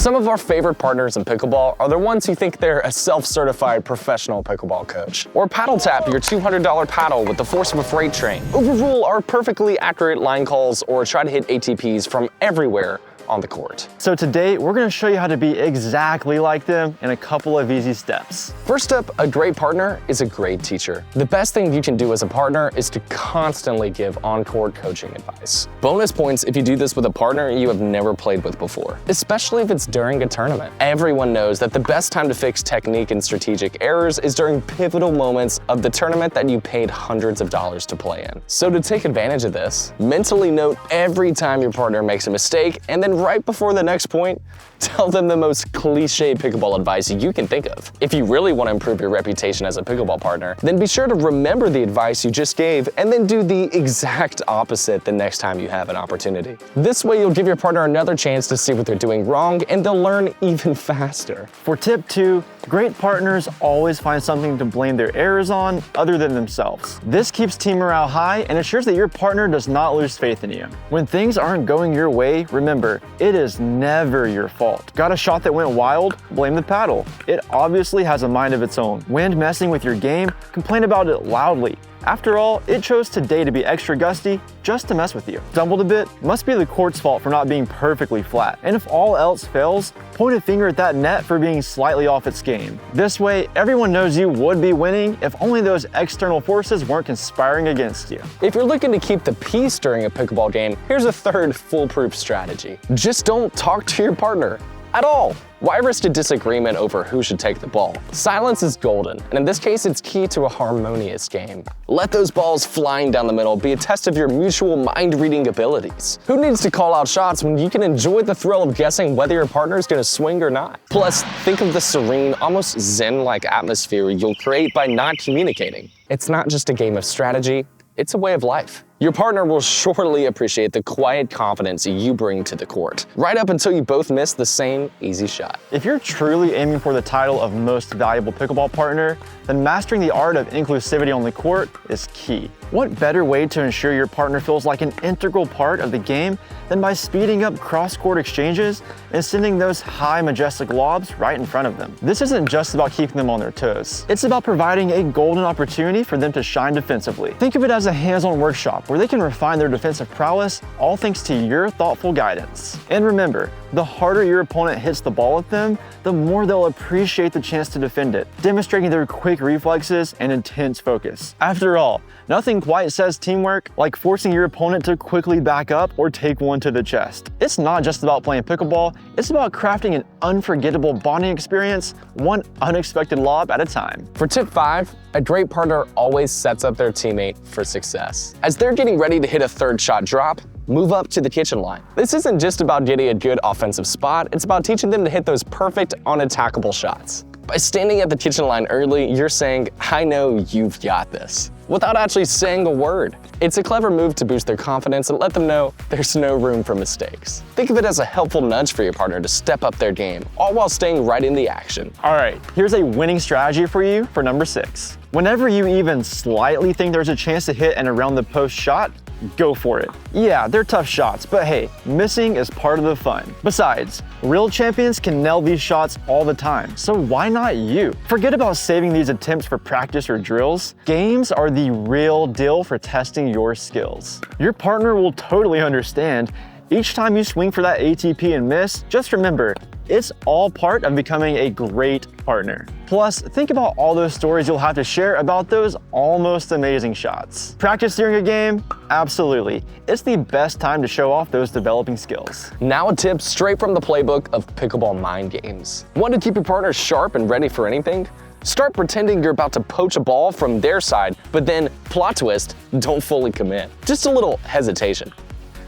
Some of our favorite partners in pickleball are the ones who think they're a self-certified professional pickleball coach, or paddle tap your $200 paddle with the force of a freight train, overrule our perfectly accurate line calls, or try to hit ATPs from everywhere on the court. So today, we're gonna show you how to be exactly like them in a couple of easy steps. First up, a great partner is a great teacher. The best thing you can do as a partner is to constantly give on-court coaching advice. Bonus points if you do this with a partner you have never played with before, especially if it's during a tournament. Everyone knows that the best time to fix technique and strategic errors is during pivotal moments of the tournament that you paid hundreds of dollars to play in. So to take advantage of this, mentally note every time your partner makes a mistake, and then right before the next point, tell them the most cliche pickleball advice you can think of. If you really want to improve your reputation as a pickleball partner, then be sure to remember the advice you just gave and then do the exact opposite the next time you have an opportunity. This way you'll give your partner another chance to see what they're doing wrong, and they'll learn even faster. For tip 2, great partners always find something to blame their errors on other than themselves. This keeps team morale high and ensures that your partner does not lose faith in you. When things aren't going your way, remember, it is never your fault. Got a shot that went wild? Blame the paddle. It obviously has a mind of its own. Wind messing with your game? Complain about it loudly. After all, it chose today to be extra gusty just to mess with you. Stumbled a bit? Must be the court's fault for not being perfectly flat. And if all else fails, point a finger at that net for being slightly off its game. This way, everyone knows you would be winning if only those external forces weren't conspiring against you. If you're looking to keep the peace during a pickleball game, here's a third foolproof strategy. Just don't talk to your partner at all. Why risk a disagreement over who should take the ball? Silence is golden, and in this case, it's key to a harmonious game. Let those balls flying down the middle be a test of your mutual mind-reading abilities. Who needs to call out shots when you can enjoy the thrill of guessing whether your partner is going to swing or not? Plus, think of the serene, almost zen-like atmosphere you'll create by not communicating. It's not just a game of strategy, it's a way of life. Your partner will surely appreciate the quiet confidence you bring to the court, right up until you both miss the same easy shot. If you're truly aiming for the title of most valuable pickleball partner, then mastering the art of inclusivity on the court is key. What better way to ensure your partner feels like an integral part of the game than by speeding up cross-court exchanges and sending those high, majestic lobs right in front of them? This isn't just about keeping them on their toes. It's about providing a golden opportunity for them to shine defensively. Think of it as a hands-on workshop where they can refine their defensive prowess, all thanks to your thoughtful guidance. And remember, the harder your opponent hits the ball at them, the more they'll appreciate the chance to defend it, demonstrating their quick reflexes and intense focus. After all, nothing quite says teamwork like forcing your opponent to quickly back up or take one to the chest. It's not just about playing pickleball, it's about crafting an unforgettable bonding experience, one unexpected lob at a time. For tip 5, a great partner always sets up their teammate for success. As they're getting ready to hit a third shot drop, move up to the kitchen line. This isn't just about getting a good offensive spot, it's about teaching them to hit those perfect, unattackable shots. By standing at the kitchen line early, you're saying, I know you've got this, without actually saying a word. It's a clever move to boost their confidence and let them know there's no room for mistakes. Think of it as a helpful nudge for your partner to step up their game, all while staying right in the action. All right, here's a winning strategy for you for number 6. Whenever you even slightly think there's a chance to hit an around the post shot, go for it. Yeah, they're tough shots, but hey, missing is part of the fun. Besides, real champions can nail these shots all the time, so why not you? Forget about saving these attempts for practice or drills. Games are the real deal for testing your skills. Your partner will totally understand. Each time you swing for that ATP and miss, just remember, it's all part of becoming a great partner. Plus, think about all those stories you'll have to share about those almost amazing shots. Practice during a game? Absolutely. It's the best time to show off those developing skills. Now a tip straight from the playbook of pickleball mind games. Want to keep your partner sharp and ready for anything? Start pretending you're about to poach a ball from their side, but then, plot twist, don't fully commit. Just a little hesitation.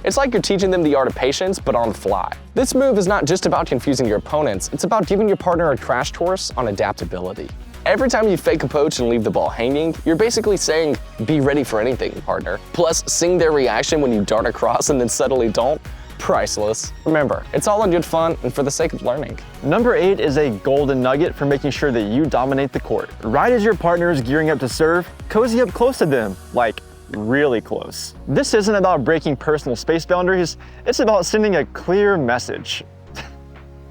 It's like you're teaching them the art of patience, but on the fly. This move is not just about confusing your opponents, it's about giving your partner a crash course on adaptability. Every time you fake a poach and leave the ball hanging, you're basically saying, be ready for anything, partner. Plus, seeing their reaction when you dart across and then suddenly don't, priceless. Remember, it's all in good fun and for the sake of learning. Number 8 is a golden nugget for making sure that you dominate the court. Right as your partner is gearing up to serve, cozy up close to them, like really close. This isn't about breaking personal space boundaries, it's about sending a clear message.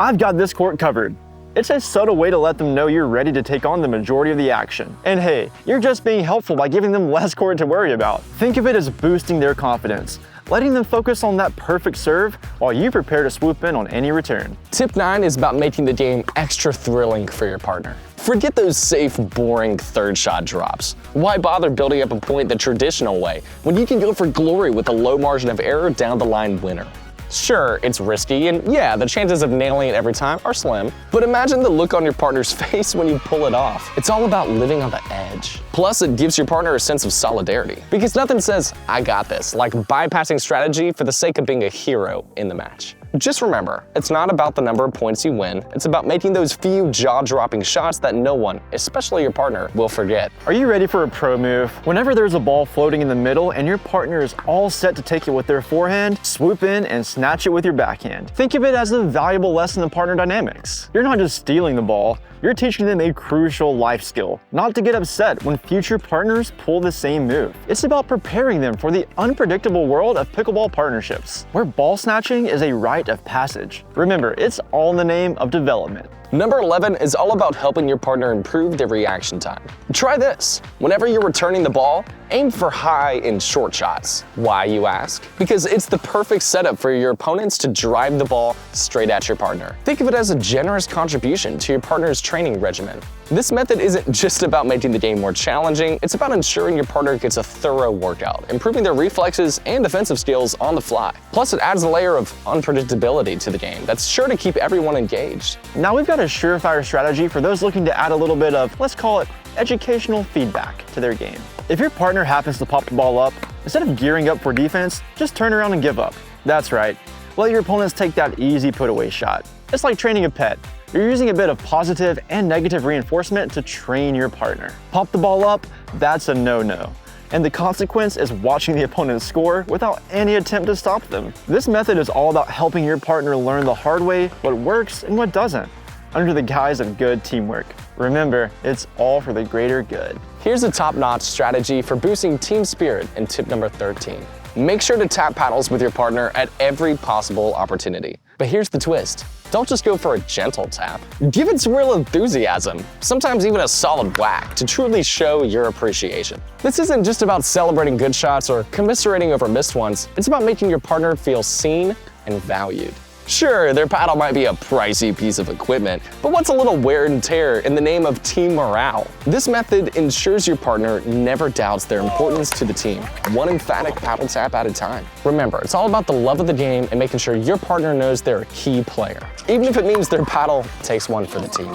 I've got this court covered. It's a subtle way to let them know you're ready to take on the majority of the action. And hey, you're just being helpful by giving them less court to worry about. Think of it as boosting their confidence, letting them focus on that perfect serve while you prepare to swoop in on any return. Tip 9 is about making the game extra thrilling for your partner. Forget those safe, boring third shot drops. Why bother building up a point the traditional way when you can go for glory with a low margin of error down the line winner? Sure, it's risky, and yeah, the chances of nailing it every time are slim, but imagine the look on your partner's face when you pull it off. It's all about living on the edge. Plus, it gives your partner a sense of solidarity, because nothing says, "I got this," like bypassing strategy for the sake of being a hero in the match. Just remember, it's not about the number of points you win, it's about making those few jaw-dropping shots that no one, especially your partner, will forget. Are you ready for a pro move? Whenever there's a ball floating in the middle and your partner is all set to take it with their forehand, swoop in and snatch it with your backhand. Think of it as a valuable lesson in partner dynamics. You're not just stealing the ball, you're teaching them a crucial life skill, not to get upset when future partners pull the same move. It's about preparing them for the unpredictable world of pickleball partnerships, where ball snatching is a rite of passage. Remember, it's all in the name of development. Number 11 is all about helping your partner improve their reaction time. Try this. Whenever you're returning the ball, aim for high and short shots. Why, you ask? Because it's the perfect setup for your opponents to drive the ball straight at your partner. Think of it as a generous contribution to your partner's training regimen. This method isn't just about making the game more challenging, it's about ensuring your partner gets a thorough workout, improving their reflexes and defensive skills on the fly. Plus, it adds a layer of unpredictability to the game that's sure to keep everyone engaged. Now we've got a surefire strategy for those looking to add a little bit of, let's call it, educational feedback to their game. If your partner happens to pop the ball up, instead of gearing up for defense, just turn around and give up. That's right. Let your opponents take that easy put-away shot. It's like training a pet. You're using a bit of positive and negative reinforcement to train your partner. Pop the ball up, that's a no-no. And the consequence is watching the opponent score without any attempt to stop them. This method is all about helping your partner learn the hard way what works and what doesn't, under the guise of good teamwork. Remember, it's all for the greater good. Here's a top-notch strategy for boosting team spirit in tip number 13. Make sure to tap paddles with your partner at every possible opportunity. But here's the twist. Don't just go for a gentle tap. Give it some real enthusiasm, sometimes even a solid whack, to truly show your appreciation. This isn't just about celebrating good shots or commiserating over missed ones. It's about making your partner feel seen and valued. Sure, their paddle might be a pricey piece of equipment, but what's a little wear and tear in the name of team morale? This method ensures your partner never doubts their importance to the team, one emphatic paddle tap at a time. Remember, it's all about the love of the game and making sure your partner knows they're a key player, even if it means their paddle takes one for the team.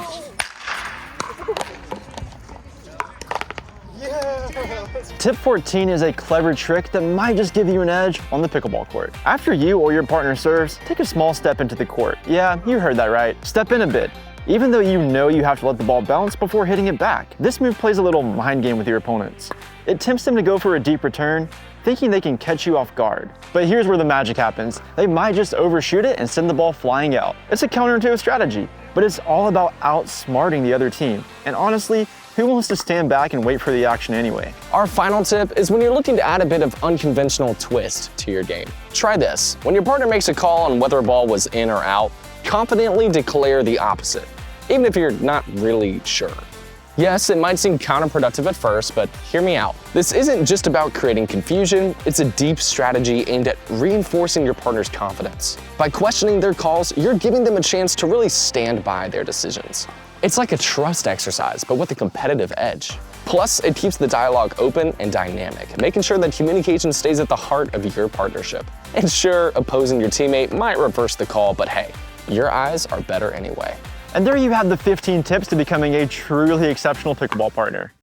Tip 14 is a clever trick that might just give you an edge on the pickleball court. After you or your partner serves, take a small step into the court. Yeah, you heard that right. Step in a bit. Even though you know you have to let the ball bounce before hitting it back. This move plays a little mind game with your opponents. It tempts them to go for a deep return, thinking they can catch you off guard. But here's where the magic happens. They might just overshoot it and send the ball flying out. It's a counterintuitive strategy, but it's all about outsmarting the other team. And honestly, who wants to stand back and wait for the action anyway? Our final tip is when you're looking to add a bit of unconventional twist to your game. Try this. When your partner makes a call on whether a ball was in or out, confidently declare the opposite, even if you're not really sure. Yes, it might seem counterproductive at first, but hear me out. This isn't just about creating confusion, it's a deep strategy aimed at reinforcing your partner's confidence. By questioning their calls, you're giving them a chance to really stand by their decisions. It's like a trust exercise, but with a competitive edge. Plus, it keeps the dialogue open and dynamic, making sure that communication stays at the heart of your partnership. And sure, opposing your teammate might reverse the call, but hey, your eyes are better anyway. And there you have the 15 tips to becoming a truly exceptional pickleball partner.